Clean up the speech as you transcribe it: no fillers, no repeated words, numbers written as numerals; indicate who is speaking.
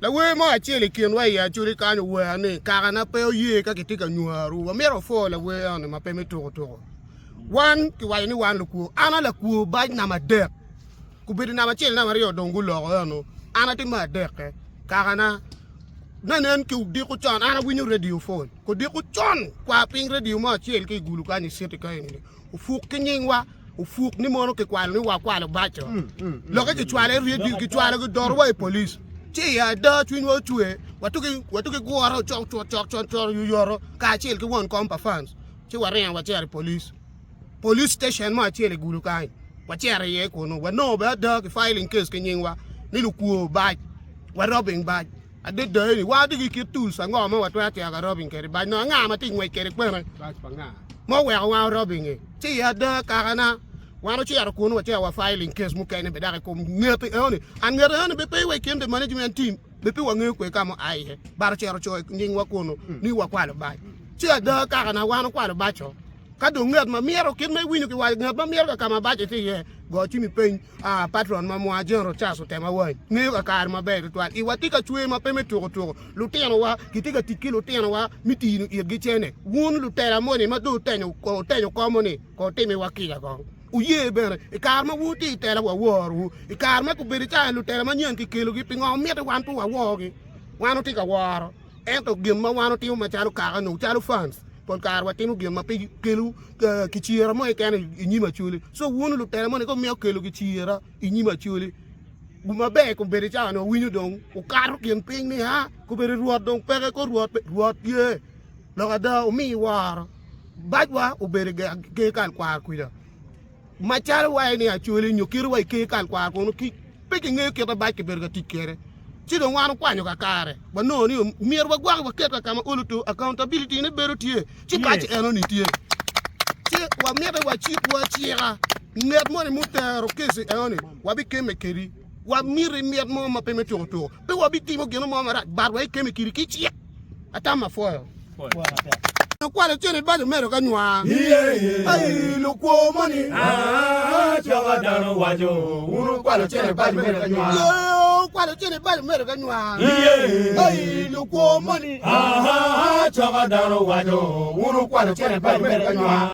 Speaker 1: la we mo achele kin wa ya churi kan we ne ka na pe ye ka kitika nyuaru wa mero fo la we on ma pe me to wan ki wa ni wan lu ku ana la ku ba na ma de ku bi na ma chele na ma rio dongu lo no ana ti ma de ka na nanen ki di ku chan ana winu radio phone ko di ku chan kwa ping radio ma chele ki gulu ka ni sete ka ni u fuk kin wa u fuk ni mo no ke kwa ni wa kwa lo ba cho lo ka ki chwale radio ki chwale ko dor wa police chi ya da twin wo tue watuki guoro chok yu yoro ka chil ki won kompa fans chi waren wa cher police station ma chile gulu kai wa cher ye ko no wa no ba da ki filing case ki nyingwa ni lu ku ba wa robbing ba ade de ni wa digi ki tools ngo ma wa twa tia ga robbing ke ba no nga ma ti ngwe ke pe ba nga mo wa robbing e chi ya da ka kana wano chi ara kuno wa wa filing case mu kene be da ko ngete oni an ngere oni be pe we kende management team be pe wa nge ko ka mo ai he bar chi ara cho nging wa kuno ni wa kwalo ba chi da ka kana wano kwalo ba cho ka do nget ma miero kin me winu ki wa nget ma miero ka ma ba ti ye go chi mi pen patron ma mo ajero cha so tema wa ni ka kar ma be to i wa ti ka chwe ma pe me to lu teno wa ki ti ka tikilo teno wa mi ti ni gi chene wun lu tera mo ni ma do teno ko mo ni ko te me wa ki ya go uye bere e karma wuti tela wa woru e karma ku beri cha lu tela manyen ki kilo ki pingo miete wan tu wa wogi wanu ti ka woro ento gem ma wanu ti ma chalu ka no chalu fans pon kar wa tinu gem ma pe kilo ki chira mo e kan nyima chuli so wonu lu tela mo ne ko mi kilo ki chira nyima chuli bu ma be ku beri cha no winu dong ku kar gem ping ni ha ku beri ruot dong pe ko ruot ye lo ga da o mi war bajwa u beri ge kan kwa kuida machar wa ni Acholi nyokir wa ke kan kwa ko ki peki nge ke ba ke berga tikere ti do wan kwa nyoka kare ba no ni mier wa gwa ba ke ka kama ulutu accountability ne beru tie ti ka ti eno ni tie ti wa mier wa chi wa tira net mo ni mutero kesi eno ni wa bi ke me keri wa mier mo ma pe me to pe wa bi ti mo geno mo ma ba wa ke me kiri ki ti ata ma fo kwale chene ba mero ka nywa ai lu ko moni
Speaker 2: chaga dano wajo
Speaker 1: uru kwale chene ba mero ka nywa yo kwale chene ba mero ka nywa ai lu ko moni
Speaker 2: chaga dano wajo
Speaker 1: uru kwale chene ba mero ka nywa